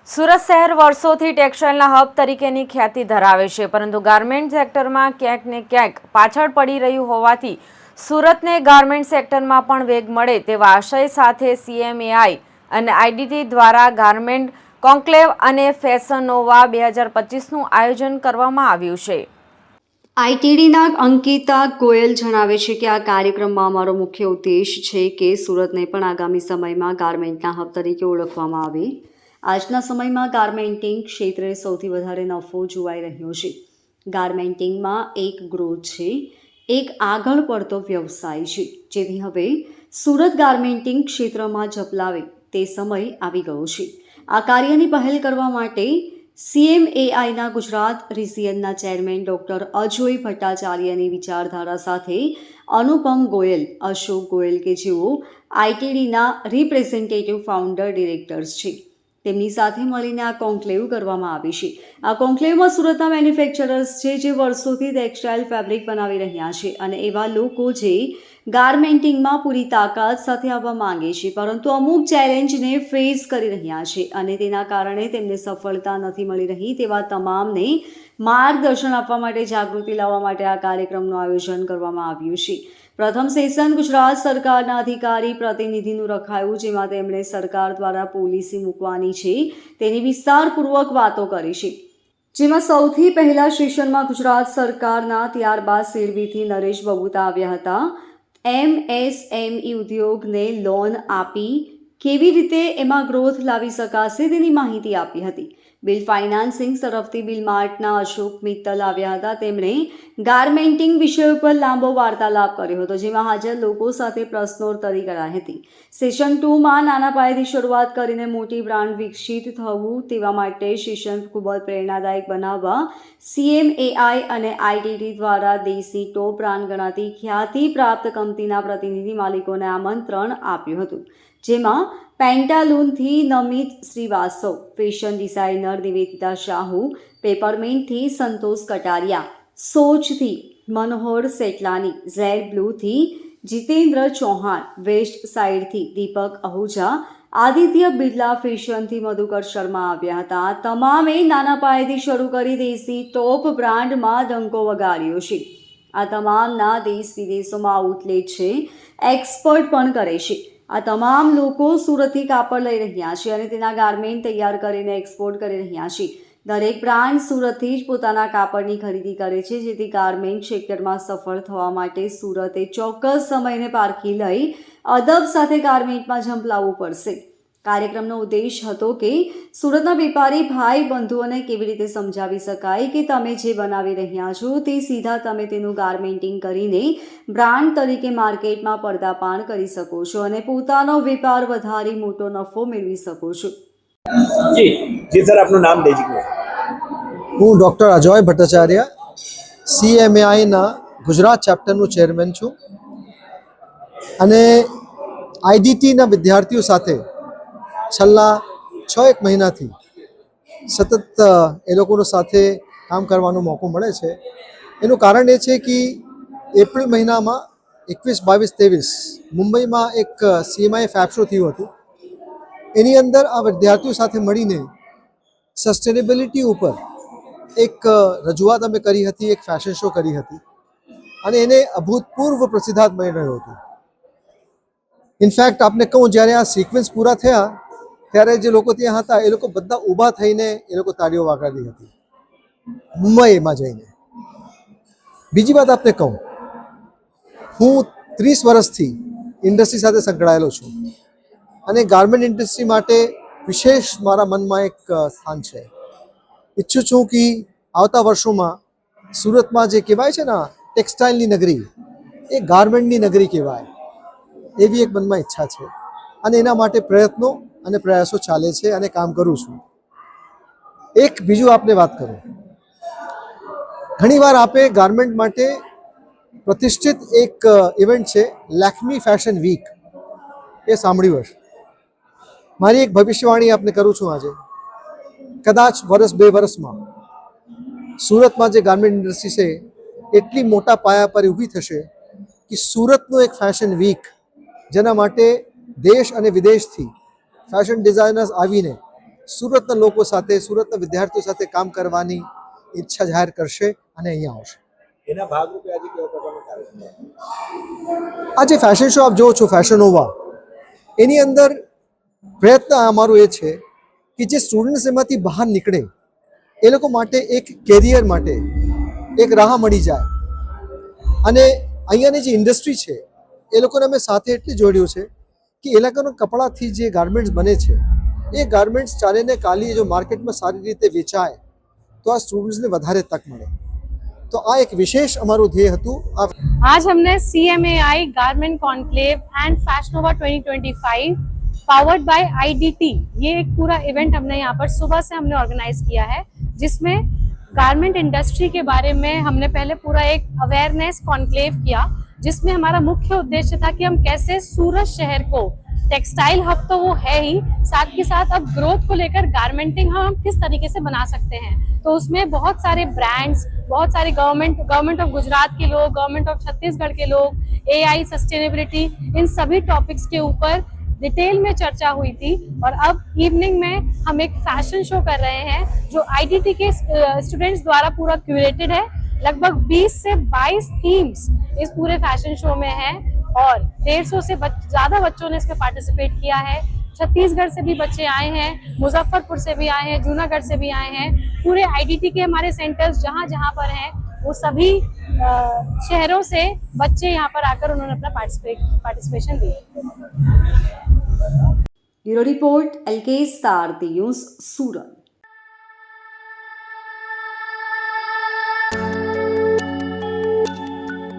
સુરત શહેર વર્ષોથી ટેક્સટાઇલના હબ તરીકેની ખ્યાતિ ધરાવે છે, પરંતુ ગાર્મેન્ટ સેક્ટરમાં ક્યાંક ને ક્યાંક પાછળ પડી રહ્યું હોવાથી સુરતને ગાર્મેન્ટ સેક્ટરમાં પણ વેગ મળે તેવા આશય સાથે CMAI અને IDT દ્વારા ગાર્મેન્ટ કોન્ક્લેવ અને ફેશન નોવા 2025નું આયોજન કરવામાં આવ્યું છે। આઈટીડીના અંકિતા ગોયલ જણાવે છે કે આ કાર્યક્રમમાં અમારો મુખ્ય ઉદ્દેશ છે કે સુરતને પણ આગામી સમયમાં ગાર્મેન્ટના હબ તરીકે ઓળખવામાં આવે। આજના સમયમાં ગાર્મેન્ટિંગ ક્ષેત્રે સૌથી વધારે નફો જોવાઈ રહ્યો છે। ગાર્મેન્ટિંગમાં એક ગ્રોથ છે, એક આગળ પડતો વ્યવસાય છે, જેથી હવે સુરત ગાર્મેન્ટિંગ ક્ષેત્રમાં ઝપલાવે તે સમય આવી ગયો છે। આ કાર્યની પહેલ કરવા માટે CMAIના ગુજરાત રિજિયનના ચેરમેન ડૉક્ટર અજોય ભટ્ટાચાર્યની વિચારધારા સાથે અનુપમ ગોયલ, અશોક ગોયલ કે જેઓ આઈટીડીના રિપ્રેઝેન્ટેટિવ ફાઉન્ડર ડિરેક્ટર્સ છે, તેમની સાથે મળીને આ કોન્ક્લેવ કરવામાં આવી છે। આ કોન્ક્લેવમાં સુરતના મેન્યુફેક્ચરર્સ છે જે વર્ષોથી ટેક્સટાઇલ ફેબ્રિક બનાવી રહ્યા છે અને એવા લોકો જે ગાર્મેન્ટિંગમાં પૂરી તાકાત સાથે આવવા માંગે છે, પરંતુ અમુક ચેલેન્જને ફેસ કરી રહ્યા છે અને તેના કારણે તેમને સફળતા નથી મળી રહી તેવા તમામને માર્ગદર્શન આપવા માટે, જાગૃતિ લાવવા માટે આ કાર્યક્રમનું આયોજન કરવામાં આવ્યું છે। પ્રથમ સેશન ગુજરાત સરકારના અધિકારી પ્રતિનિધિનું રખાયું, જેમાં તેમણે સરકાર દ્વારા પોલિસી મૂકવાની છે તેની વિસ્તારપૂર્વક વાતો કરી છે। જેમાં સૌથી પહેલા સેશનમાં ગુજરાત સરકારના ત્યારબાદ સિરબીથી નરેશ બબુતા આવ્યા હતા। MSME ઉદ્યોગને લોન આપી કેવી રીતે એમાં ગ્રોથ લાવી શકાશે તેની માહિતી આપી હતી। બિલ ફાઇનાન્સિંગ તરફથી બિલ માર્ટના અશોક મિત્તલ આવ્યા હતા, તેમણે ગાર્મેન્ટિંગ વિષય ઉપર લાંબો વાર્તાલાપ કર્યો હતો, જેમાં હાજર લોકો સાથે પ્રશ્નોત્તરી કરાઈ હતી। સેશન 2માં નાના પાયેથી શરૂઆત કરીને મોટી બ્રાન્ડ વિકસિત થવું તેવા માટે સેશન ખૂબ જ પ્રેરણાદાયક બનાવવા CMAI અને IDT દ્વારા દેશની ટોપ બ્રાન્ડ ગણાતી ખ્યાતિ પ્રાપ્ત કંપનીના પ્રતિનિધિ માલિકોને આમંત્રણ આપ્યું હતું, જેમાં પેન્ટાલૂનથી નમિત શ્રીવાસ્તવ, ફેશન ડિઝાઇનર નિવેદિતા શાહુ, પેપરમિન્ટથી સંતોષ કટારિયા, સોચથી મનોહર સેટલાની, ઝેડ બ્લુથી જીતેન્દ્ર ચૌહાણ, વેસ્ટ સાઇડથી દીપક અહુજા, આદિત્ય બિરલા ફેશનથી મધુકર શર્મા આવ્યા હતા। આ તમામે નાના પાયેથી શરૂ કરી દેશી ટોપ બ્રાન્ડમાં ડંકો વગાડ્યો છે। આ તમામના દેશ વિદેશોમાં આઉટલેટ છે, એક્સપોર્ટ પણ કરે છે। આ તમામ લોકો સુરતથી કાપડ લઈ રહ્યા છે અને તેના ગાર્મેન્ટ તૈયાર કરીને એક્સપોર્ટ કરી રહ્યા છે। દરેક બ્રાન્ડ સુરતથી જ પોતાના કાપડની ખરીદી કરે છે, જેથી ગાર્મેન્ટ સેક્ટરમાં સફળ થવા માટે સુરતે ચોક્કસ સમયને પારખી લઈ અદબ સાથે ગાર્મેન્ટમાં ઝંપલાવવું પડશે। કાર્યક્રમનો ઉદ્દેશ હતો કે સુરતના વેપારી ભાઈ બંધુઓને કેવી રીતે સમજાવી શકાય કે તમે જે બનાવી રહ્યા છો તે સીધા તમે તેનું ગાર્મેન્ટિંગ કરીને બ્રાન્ડ તરીકે માર્કેટમાં પર્દાપાન કરી શકો છો અને પોતાનો વેપાર વધારી મોટો નફો મેળવી શકો છો। જી જી સર, આપનું નામ દેજીએ। હું ડૉક્ટર અજોય ભટ્ટાચાર્ય, CMAIના ગુજરાત ચેપ્ટરનું ચેરમેન છું અને IDTના વિદ્યાર્થીઓ સાથે છેલ્લા 6-1 મહિનાથી સતત એ લોકો સાથે કામ કરવાનો મોકો મળે છે। એનું કારણ એ છે કે એપ્રિલ મહિનામાં 21, 22, 23 મુંબઈમાં એક CMAI ફેબ શો થયું હતું। એની અંદર આ વિદ્યાર્થીઓ સાથે મળીને સસ્ટેનેબિલિટી ઉપર એક રજૂઆત અમે કરી હતી, એક ફેશન શો કરી હતી અને એને અભૂતપૂર્વ પ્રતિસાદ મળી રહ્યો હતો। ઇનફેક્ટ આપને કહું, જ્યારે આ સિક્વન્સ પૂરા થયા ત્યારે જે લોકો ત્યાં હતા એ લોકો બધા ઊભા થઈને એ લોકો તાળીઓ વગાડી હતી મુંબઈમાં જઈને। બીજી વાત આપને કહું, હું 30 વર્ષથી ઇન્ડસ્ટ્રી સાથે સંકળાયેલો છું અને ગાર્મેન્ટ ઇન્ડસ્ટ્રી માટે વિશેષ મારા મનમાં એક સ્થાન છે। ઈચ્છું છું કે આવતા વર્ષોમાં સુરતમાં જે કહેવાય છે ને ટેક્સટાઇલની નગરી, એ ગાર્મેન્ટની નગરી કહેવાય, એવી એક મનમાં ઈચ્છા છે અને એના માટે પ્રયત્નો અને પ્રયાસો ચાલે છે અને કામ કરું છું। એક બીજું આપને વાત કરું, ઘણીવાર આપે ગાર્મેન્ટ માટે પ્રતિષ્ઠિત એક ઇવેન્ટ છે લેક્મી ફેશન વીક, એ સાંભળ્યું હશે। મારી એક ભવિષ્યવાણી આપને કરું છું આજે, કદાચ 1-2 વર્ષમાં સુરતમાં જે ગાર્મેન્ટ ઇન્ડસ્ટ્રી છે એટલી મોટા પાયા પર ઊભી થશે કે સુરતનું એક ફેશન વીક, જેના માટે દેશ અને વિદેશથી ફેશન ડિઝાઇનર્સ આવીને સુરતના લોકો સાથે, સુરતના વિદ્યાર્થીઓ સાથે કામ કરવાની ઈચ્છા જાહેર કરશે અને અહીંયા આવશે. એના ભાગરૂપે આજે કેવા પ્રકારનો કાર્યક્રમ છે? આ જે ફેશન શો આપ જુઓ છો, ફેશનોવા, એની અંદર પ્રયત્ન અમારું એ છે કે જે સ્ટુડન્ટ્સ એમાંથી બહાર નીકળે એ લોકો માટે એક કેરિયર માટે એક રાહ મળી જાય. અને અહીંયાની જે ઇન્ડસ્ટ્રી છે એ લોકોને અમે સાથે એટલી જોડ્યું છે કે એ લોકોના કપડાથી જે ગાર્મેન્ટ્સ બને છે એ ગાર્મેન્ટ્સ ચાલે ને કાલી જો માર્કેટમાં સારી રીતે વેચાય તો આ સ્ટુડન્ટ્સને વધારે તક મળે. તો આ એક વિશેષ અમારું ધ્યેય હતું. आज हमने CMAI garment conclave and Fashionova 2025 powered by IDT, ये एक पूरा इवेंट हमने यहाँ पर सुबह से हमने ऑर्गेनाइज किया है, जिसमें गारमेंट इंडस्ट्री के बारे में हमने पहले पूरा एक अवेयरनेस कॉन्क्लेव किया, जिसमें हमारा मुख्य उद्देश्य था कि हम कैसे सूरत शहर को, टेक्सटाइल हब तो वो है ही, साथ के साथ अब ग्रोथ को लेकर गारमेंटिंग हम किस तरीके से बना सकते हैं. तो उसमें बहुत सारे ब्रांड्स, बहुत सारे गवर्नमेंट ऑफ गुजरात के लोग, गवर्नमेंट ऑफ छत्तीसगढ़ के लोग, AI, सस्टेनेबिलिटी, इन सभी टॉपिक्स के ऊपर डिटेल में चर्चा हुई थी. और अब इवनिंग में हम एक फैशन शो कर रहे हैं जो IDT के स्टूडेंट्स द्वारा पूरा क्यूरेटेड है. लगभग 20 से 22 थीम्स इस पूरे फैशन शो में हैं और 150 से ज़्यादा बच्चों ने इसमें पार्टिसिपेट किया है. छत्तीसगढ़ से भी बच्चे आए हैं, मुजफ्फरपुर से भी आए हैं, जूनागढ़ से भी आए हैं. पूरे IDT के हमारे सेंटर्स जहाँ जहाँ पर हैं वो सभी शहरों से बच्चे यहाँ पर आकर उन्होंने अपना पार्टिसिपेशन दिए. Bureau report LK star news, सूरत.